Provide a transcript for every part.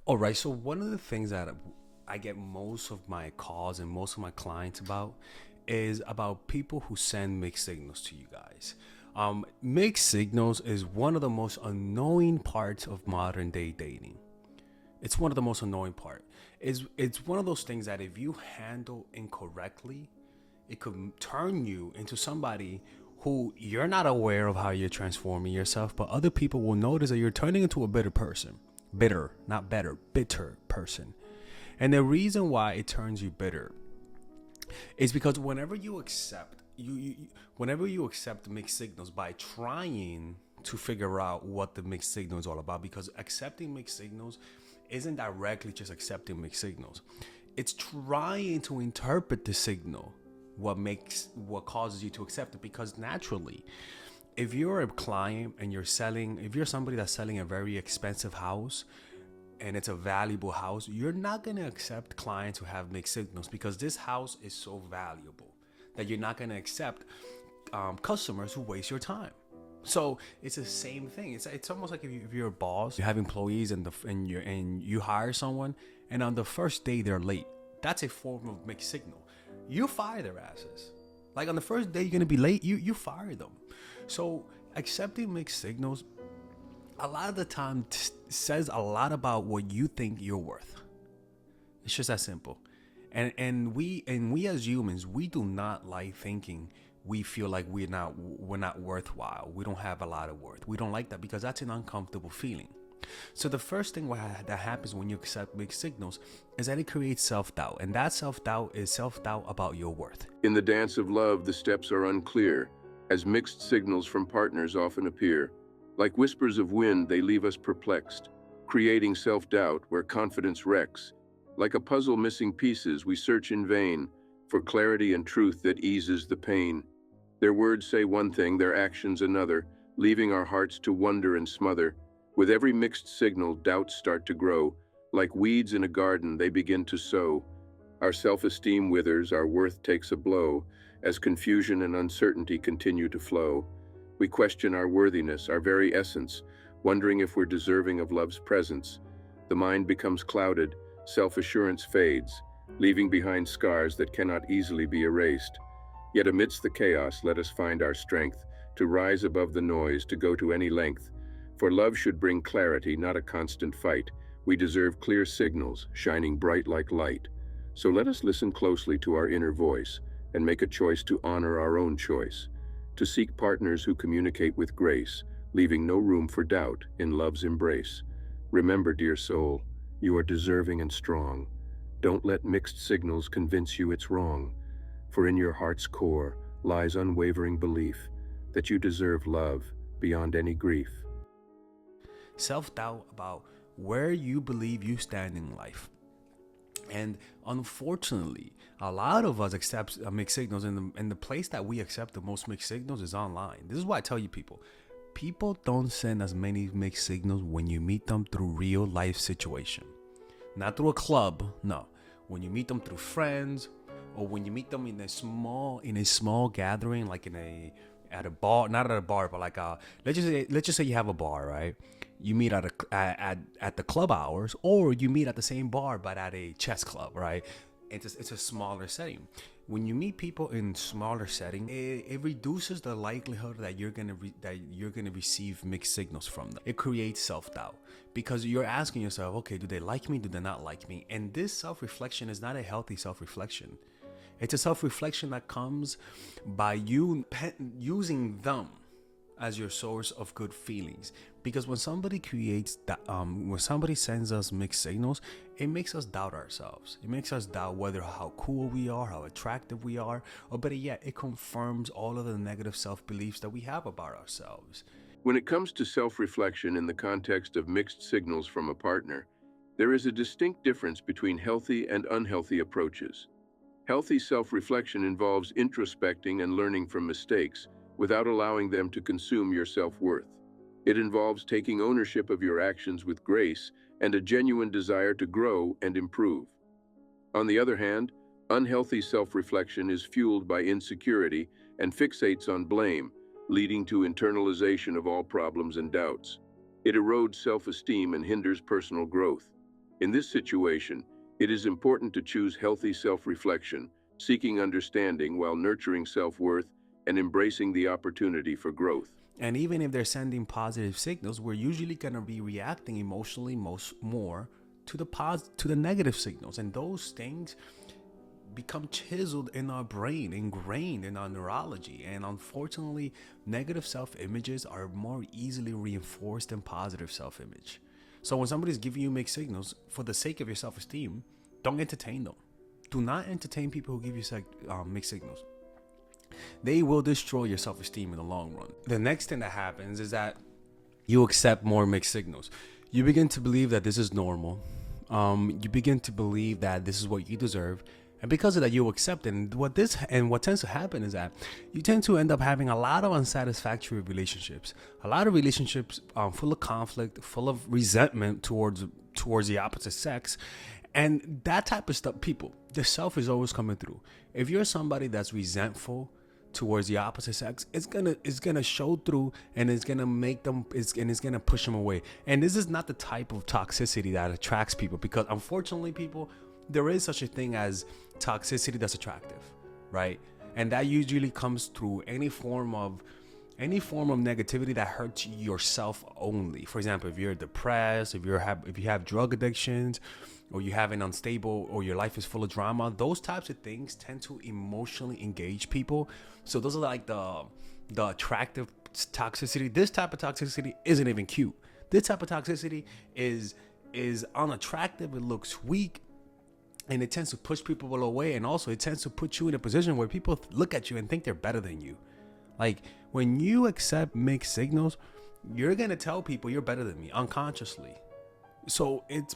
All right. So one of the things that I get most of my calls and most of my clients about is about people who send mixed signals to you guys. Mixed signals is one of the most annoying parts of modern day dating. It's one of the most annoying part. It's one of those things that if you handle incorrectly, it could turn you into somebody who you're not aware of how you're transforming yourself, but other people will notice that you're turning into a bitter person. Bitter, not better, bitter person. And the reason why it turns you bitter is because whenever you accept whenever you accept mixed signals by trying to figure out what the mixed signal is all about, because accepting mixed signals isn't directly just accepting mixed signals. It's trying to interpret the signal, what causes you to accept it. Because naturally, if you're a client and if you're somebody that's selling a very expensive house and it's a valuable house, you're not going to accept clients who have mixed signals, because this house is so valuable that you're not going to accept customers who waste your time. So it's the same thing. It's almost like if you're a boss, you have employees and you hire someone, and on the first day they're late. That's a form of mixed signal. You fire their asses. Like on the first day you're gonna be late, you fire them. So accepting mixed signals a lot of the time says a lot about what you think you're worth. It's just that simple. And we as humans, we do not like thinking we feel like we're not worthwhile. We don't have a lot of worth. We don't like that, because that's an uncomfortable feeling. So the first thing that happens when you accept mixed signals is that it creates self-doubt, and that self-doubt is self-doubt about your worth. In the dance of love, the steps are unclear, as mixed signals from partners often appear. Like whispers of wind, they leave us perplexed, creating self-doubt where confidence wrecks. Like a puzzle missing pieces, we search in vain for clarity and truth that eases the pain. Their words say one thing, their actions another, leaving our hearts to wonder and smother. With every mixed signal, doubts start to grow. Like weeds in a garden, they begin to sow. Our self-esteem withers, our worth takes a blow, as confusion and uncertainty continue to flow. We question our worthiness, our very essence, wondering if we're deserving of love's presence. The mind becomes clouded, self-assurance fades, leaving behind scars that cannot easily be erased. Yet amidst the chaos, let us find our strength to rise above the noise, to go to any length. For love should bring clarity, not a constant fight. We deserve clear signals, shining bright like light. So let us listen closely to our inner voice and make a choice to honor our own choice, to seek partners who communicate with grace, leaving no room for doubt in love's embrace. Remember, dear soul, you are deserving and strong. Don't let mixed signals convince you it's wrong, for in your heart's core lies unwavering belief that you deserve love beyond any grief. Self-doubt about where you believe you stand in life. And unfortunately, a lot of us accept mixed signals, and the place that we accept the most mixed signals is online. This is why I tell you, people don't send as many mixed signals when you meet them through real life situation, not through a club. No, when you meet them through friends, or when you meet them in a small gathering, like at a bar, not at a bar, but like let's just say you have a bar, right? You meet at the club hours, or you meet at the same bar but at a chess club, right? It's a smaller setting. When you meet people in smaller setting, it reduces the likelihood that you're gonna receive mixed signals from them. It creates self-doubt, because you're asking yourself, okay, do they like me? Do they not like me? And this self-reflection is not a healthy self-reflection. It's a self-reflection that comes by you using them as your source of good feelings. Because when somebody when somebody sends us mixed signals, it makes us doubt ourselves. It makes us doubt whether how cool we are, how attractive we are, or better yet, it confirms all of the negative self-beliefs that we have about ourselves. When it comes to self-reflection in the context of mixed signals from a partner, there is a distinct difference between healthy and unhealthy approaches. Healthy self-reflection involves introspecting and learning from mistakes without allowing them to consume your self-worth. It involves taking ownership of your actions with grace and a genuine desire to grow and improve. On the other hand, unhealthy self-reflection is fueled by insecurity and fixates on blame, leading to internalization of all problems and doubts. It erodes self-esteem and hinders personal growth. In this situation, it is important to choose healthy self-reflection, seeking understanding while nurturing self-worth and embracing the opportunity for growth. And even if they're sending positive signals, we're usually going to be reacting emotionally more to to the negative signals, and those things become chiseled in our brain, ingrained in our neurology. And unfortunately, negative self-images are more easily reinforced than positive self-image. So when somebody's giving you mixed signals, for the sake of your self-esteem, don't entertain them. Do not entertain people who give you mixed signals. They will destroy your self-esteem in the long run. The next thing that happens is that you accept more mixed signals. You begin to believe that this is normal. You begin to believe that this is what you deserve. And because of that, you accept it. And what tends to happen is that you tend to end up having a lot of unsatisfactory relationships, a lot of relationships full of conflict, full of resentment towards the opposite sex, and that type of stuff. People, the self is always coming through. If you're somebody that's resentful towards the opposite sex, it's gonna show through, and it's gonna make them, it's gonna push them away. And this is not the type of toxicity that attracts people, because unfortunately, people, there is such a thing as toxicity that's attractive, right? And that usually comes through any form of negativity that hurts yourself only. For example, if you're depressed, if you have drug addictions, or you have an unstable, or your life is full of drama, those types of things tend to emotionally engage people. So those are like the attractive toxicity. This type of toxicity isn't even cute. This type of toxicity is unattractive. It looks weak. And it tends to push people away, and also it tends to put you in a position where people look at you and think they're better than you. Like, when you accept mixed signals, you're gonna tell people you're better than me unconsciously. So it's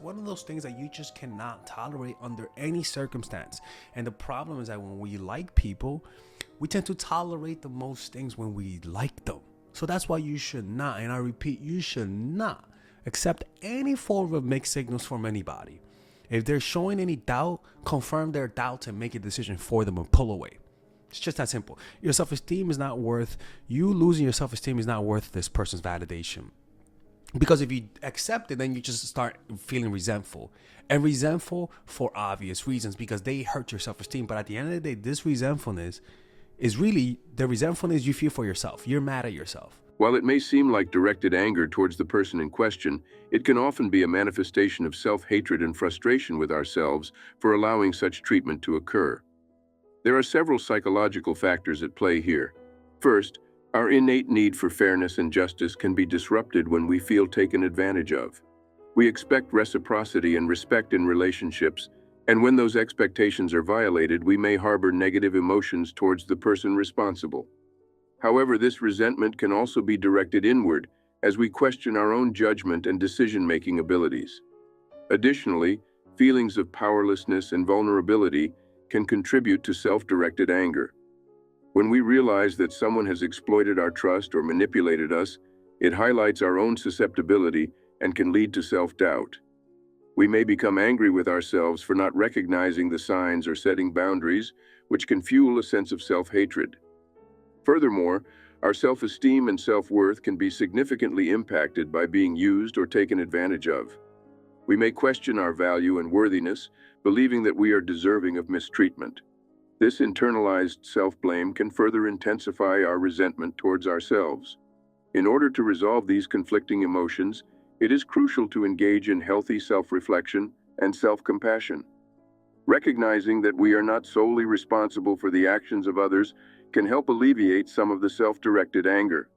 one of those things that you just cannot tolerate under any circumstance. And the problem is that when we like people, we tend to tolerate the most things when we like them. So that's why you should not, and I repeat, you should not accept any form of mixed signals from anybody. If they're showing any doubt, confirm their doubts and make a decision for them and pull away. It's just that simple. Your self-esteem is not worth, you losing your self-esteem is not worth this person's validation. Because if you accept it, then you just start feeling resentful. And resentful for obvious reasons, because they hurt your self-esteem. But at the end of the day, this resentfulness is really the resentfulness you feel for yourself. You're mad at yourself. While it may seem like directed anger towards the person in question, it can often be a manifestation of self-hatred and frustration with ourselves for allowing such treatment to occur. There are several psychological factors at play here. First, our innate need for fairness and justice can be disrupted when we feel taken advantage of. We expect reciprocity and respect in relationships, and when those expectations are violated, we may harbor negative emotions towards the person responsible. However, this resentment can also be directed inward as we question our own judgment and decision-making abilities. Additionally, feelings of powerlessness and vulnerability can contribute to self-directed anger. When we realize that someone has exploited our trust or manipulated us, it highlights our own susceptibility and can lead to self-doubt. We may become angry with ourselves for not recognizing the signs or setting boundaries, which can fuel a sense of self-hatred. Furthermore, our self-esteem and self-worth can be significantly impacted by being used or taken advantage of. We may question our value and worthiness, believing that we are deserving of mistreatment. This internalized self-blame can further intensify our resentment towards ourselves. In order to resolve these conflicting emotions, it is crucial to engage in healthy self-reflection and self-compassion. Recognizing that we are not solely responsible for the actions of others can help alleviate some of the self-directed anger.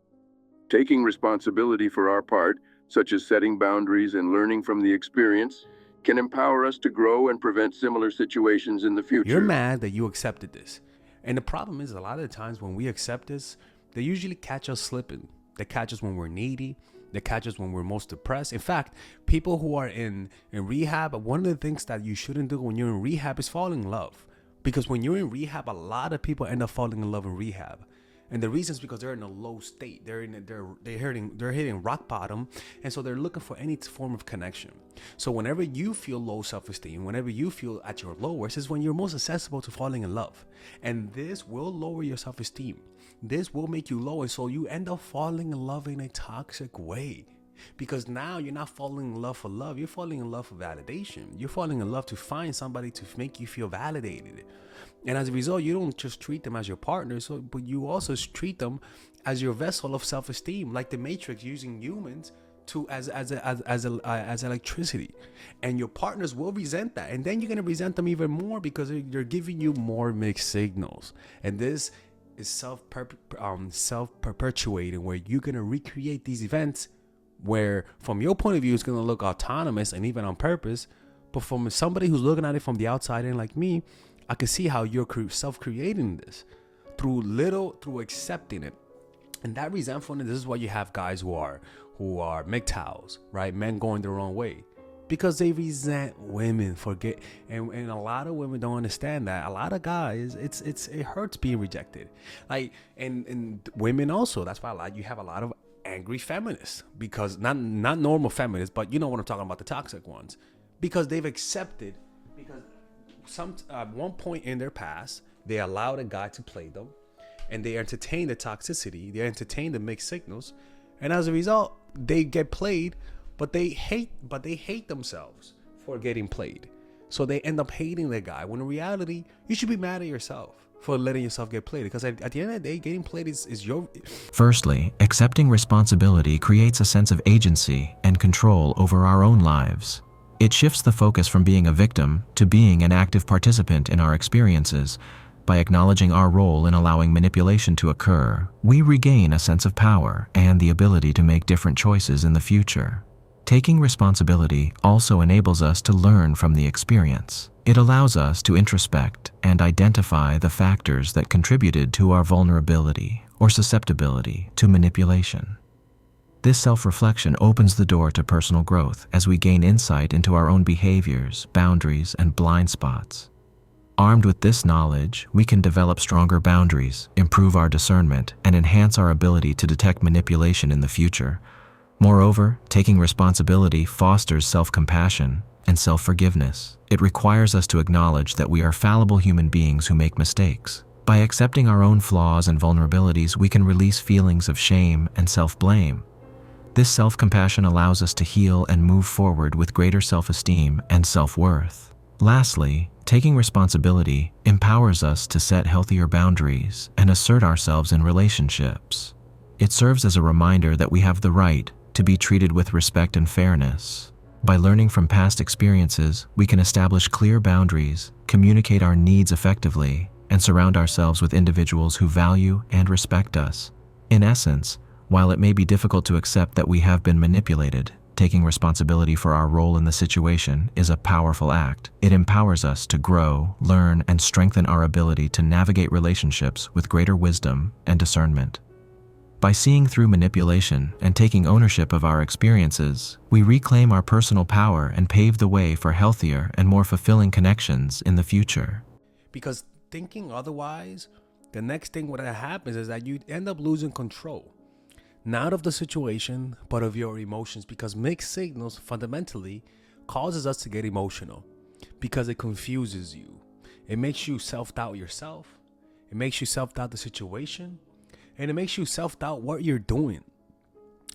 Taking responsibility for our part, such as setting boundaries and learning from the experience, can empower us to grow and prevent similar situations in the future. You're mad that you accepted this. And the problem is, a lot of the times when we accept this, they usually catch us slipping. They catch us when we're needy. They catch us when we're most depressed. In fact, people who are in rehab, one of the things that you shouldn't do when you're in rehab is fall in love. Because when you're in rehab, a lot of people end up falling in love in rehab. And the reason is because they're in a low state. They're hitting rock bottom, and so they're looking for any form of connection. So whenever you feel low self-esteem, whenever you feel at your lowest, is when you're most accessible to falling in love. And this will lower your self-esteem. This will make you low, and so you end up falling in love in a toxic way. Because now you're not falling in love for love, you're falling in love for validation. You're falling in love to find somebody to make you feel validated. And as a result, you don't just treat them as your partner, but you also treat them as your vessel of self-esteem, like the Matrix using humans to as electricity. And your partners will resent that, and then you're gonna resent them even more because they're giving you more mixed signals. And this is self perpetuating, where you're gonna recreate these events where from your point of view it's going to look autonomous and even on purpose, but from somebody who's looking at it from the outside and like me, I can see how you're self-creating this through accepting it. And that resentfulness, this is why you have guys who are MGTOWs, right? Men going their own way because they resent women and a lot of women don't understand that. A lot of guys, it hurts being rejected, like, and women also. That's why you have a lot of angry feminists, because not normal feminists, but you know what I'm talking about, the toxic ones, because they've accepted, because at one point in their past they allowed a guy to play them, and they entertain the toxicity, they entertain the mixed signals, and as a result they get played, but they hate themselves for getting played. So they end up hating the guy, when in reality you should be mad at yourself for letting yourself get played, because at the end of the day, getting played is your... Firstly, accepting responsibility creates a sense of agency and control over our own lives. It shifts the focus from being a victim to being an active participant in our experiences. By acknowledging our role in allowing manipulation to occur, we regain a sense of power and the ability to make different choices in the future. Taking responsibility also enables us to learn from the experience. It allows us to introspect and identify the factors that contributed to our vulnerability or susceptibility to manipulation. This self-reflection opens the door to personal growth as we gain insight into our own behaviors, boundaries, and blind spots. Armed with this knowledge, we can develop stronger boundaries, improve our discernment, and enhance our ability to detect manipulation in the future. Moreover, taking responsibility fosters self-compassion and self-forgiveness. It requires us to acknowledge that we are fallible human beings who make mistakes. By accepting our own flaws and vulnerabilities, we can release feelings of shame and self-blame. This self-compassion allows us to heal and move forward with greater self-esteem and self-worth. Lastly, taking responsibility empowers us to set healthier boundaries and assert ourselves in relationships. It serves as a reminder that we have the right to be treated with respect and fairness. By learning from past experiences, we can establish clear boundaries, communicate our needs effectively, and surround ourselves with individuals who value and respect us. In essence, while it may be difficult to accept that we have been manipulated, taking responsibility for our role in the situation is a powerful act. It empowers us to grow, learn, and strengthen our ability to navigate relationships with greater wisdom and discernment. By seeing through manipulation and taking ownership of our experiences, we reclaim our personal power and pave the way for healthier and more fulfilling connections in the future. Because thinking otherwise, the next thing that happens is that you end up losing control. Not of the situation, but of your emotions, because mixed signals fundamentally causes us to get emotional because it confuses you. It makes you self-doubt yourself. It makes you self-doubt the situation. And it makes you self-doubt what you're doing.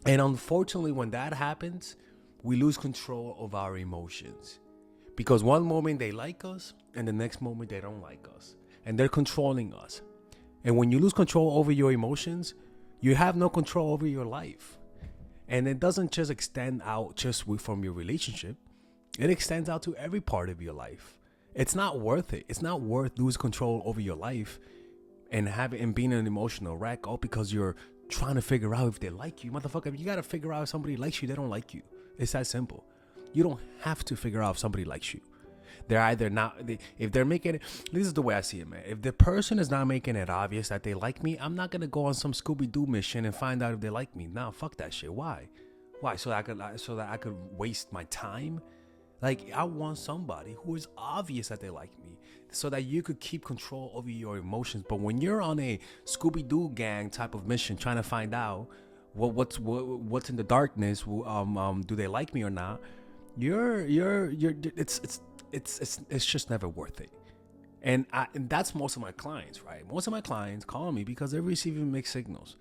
And unfortunately, when that happens, we lose control of our emotions. Because one moment they like us, and the next moment they don't like us. And they're controlling us. And when you lose control over your emotions, you have no control over your life. And it doesn't just extend out just from your relationship. It extends out to every part of your life. It's not worth it. It's not worth losing control over your life and being an emotional wreck, all because you're trying to figure out if they like you. Motherfucker, you gotta figure out if somebody likes you, they don't like you. It's that simple. You don't have to figure out if somebody likes you. They're either not, if they're making it, this is the way I see it, man. If the person is not making it obvious that they like me, I'm not gonna go on some Scooby-Doo mission and find out if they like me. Nah, fuck that shit. Why? So that I could waste my time? Like, I want somebody who is obvious that they like me, so that you could keep control over your emotions. But when you're on a Scooby-Doo gang type of mission, trying to find out what's in the darkness, do they like me or not? It's just never worth it. And that's most of my clients, right? Most of my clients call me because they're receiving mixed signals.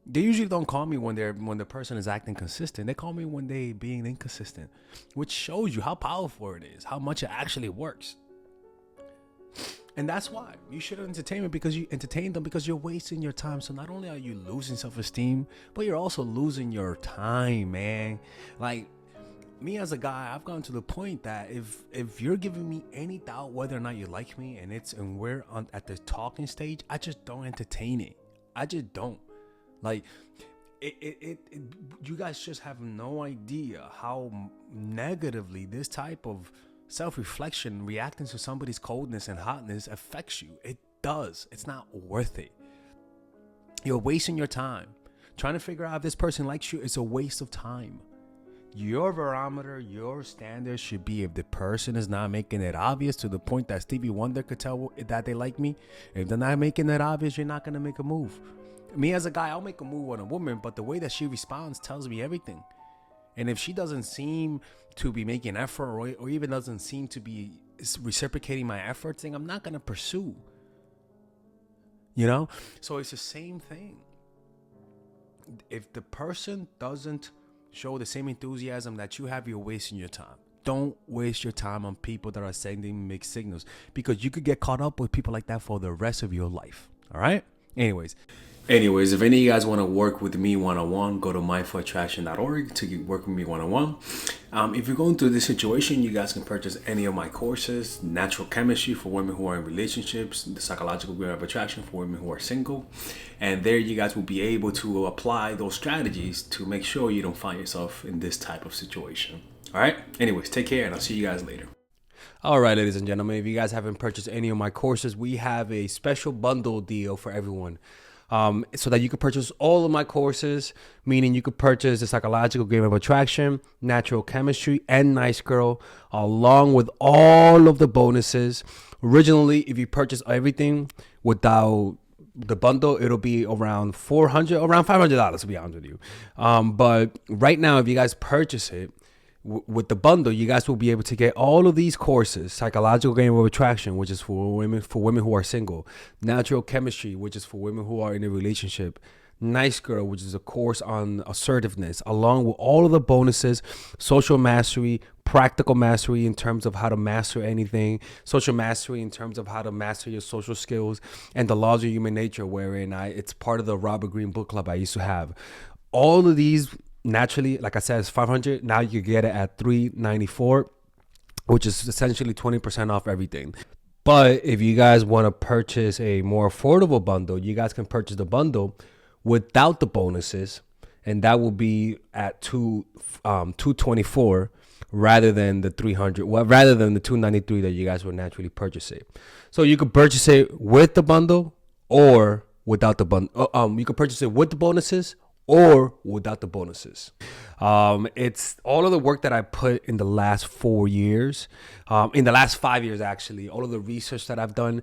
They usually don't call me when the person is acting consistent. They call me when they being inconsistent, which shows you how powerful it is, how much it actually works. And that's why you should entertain them, because you entertain them because you're wasting your time. So not only are you losing self-esteem, but you're also losing your time, man. Like me as a guy, I've gotten to the point that if you're giving me any doubt whether or not you like me, and we're at the talking stage, I just don't entertain it. I just don't. Like you guys just have no idea how negatively this type of self-reflection, reacting to somebody's coldness and hotness, affects you. It does. It's not worth it. You're wasting your time trying to figure out if this person likes you. It's a waste of time. Your barometer, your standard should be, if the person is not making it obvious to the point that Stevie Wonder could tell that they like me, if they're not making it obvious, you're not going to make a move. Me as a guy, I'll make a move on a woman, but the way that she responds tells me everything. And if she doesn't seem to be making effort, or even doesn't seem to be reciprocating my efforts, then I'm not going to pursue. You know? So it's the same thing. If the person doesn't show the same enthusiasm that you have, you're wasting your time. Don't waste your time on people that are sending mixed signals, because you could get caught up with people like that for the rest of your life. All right? Anyways, if any of you guys want to work with me one-on-one, go to mindfulattraction.org to work with me one-on-one. If you're going through this situation, you guys can purchase any of my courses: Natural Chemistry for women who are in relationships, the Psychological Game of Attraction for women who are single. And there you guys will be able to apply those strategies to make sure you don't find yourself in this type of situation. All right? Anyways, take care, and I'll see you guys later. All right, ladies and gentlemen, if you guys haven't purchased any of my courses, we have a special bundle deal for everyone. So that you can purchase all of my courses, meaning you could purchase the Psychological Game of Attraction, Natural Chemistry, and Nice Girl, along with all of the bonuses. Originally, if you purchase everything without the bundle, it'll be around $500, to be honest with you. But right now, if you guys purchase it with the bundle, you guys will be able to get all of these courses: Psychological Game of Attraction, which is for women who are single; Natural Chemistry, which is for women who are in a relationship; Nice Girl, which is a course on assertiveness, along with all of the bonuses: social mastery, practical mastery in terms of how to master anything, social mastery in terms of how to master your social skills, and the laws of human nature, wherein it's part of the Robert Greene book club I used to have. All of these, naturally, like I said, it's $500. Now you get it at $394, which is essentially 20% off everything. But if you guys want to purchase a more affordable bundle, you guys can purchase the bundle without the bonuses, and that will be at $224 rather than the $300. Well, rather than the $293 that you guys would naturally purchase it. So you could purchase it with the bundle or without the bundle. You could purchase it with the bonuses or without the bonuses. It's all of the work that I put in the last 4 years, in the last 5 years actually, all of the research that I've done.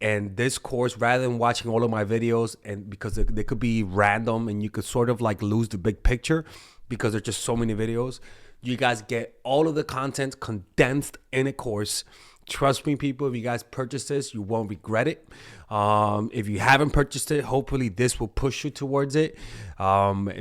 And this course, rather than watching all of my videos, and because they could be random and you could sort of like lose the big picture because there's just so many videos, you guys get all of the content condensed in a course. Trust me, people, if you guys purchase this, you won't regret it. If you haven't purchased it, hopefully this will push you towards it,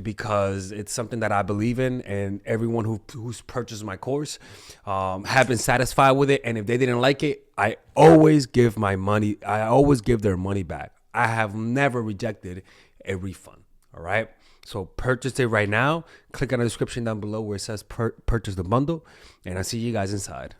because it's something that I believe in, and everyone who's purchased my course have been satisfied with it. And if they didn't like it, I always give their money back. I have never rejected a refund. All right. So purchase it right now. Click on the description down below where it says purchase the bundle, and I'll see you guys inside.